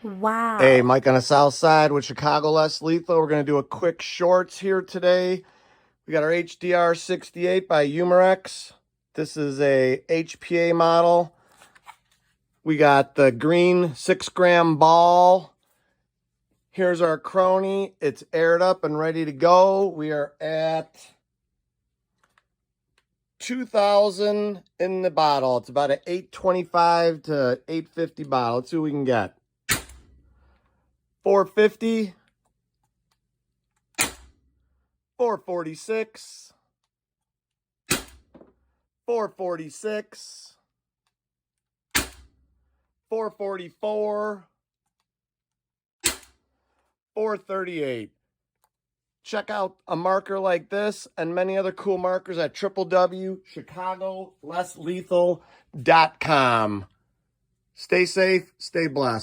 Wow. Hey, Mike on the south side with Chicago Less Lethal. We're going to do a quick shorts here today. We got our HDR 68 by Umarex. This is a HPA model. We got the green 6-gram ball. Here's our crony. It's aired up and ready to go. We are at 2,000 in the bottle. It's about an 825 to 850 bottle. Let's see what we can get. 450, 446, 446, 444, 438. Check out a marker like this and many other cool markers at www.chicagolesslethal.com. Stay safe, stay blessed.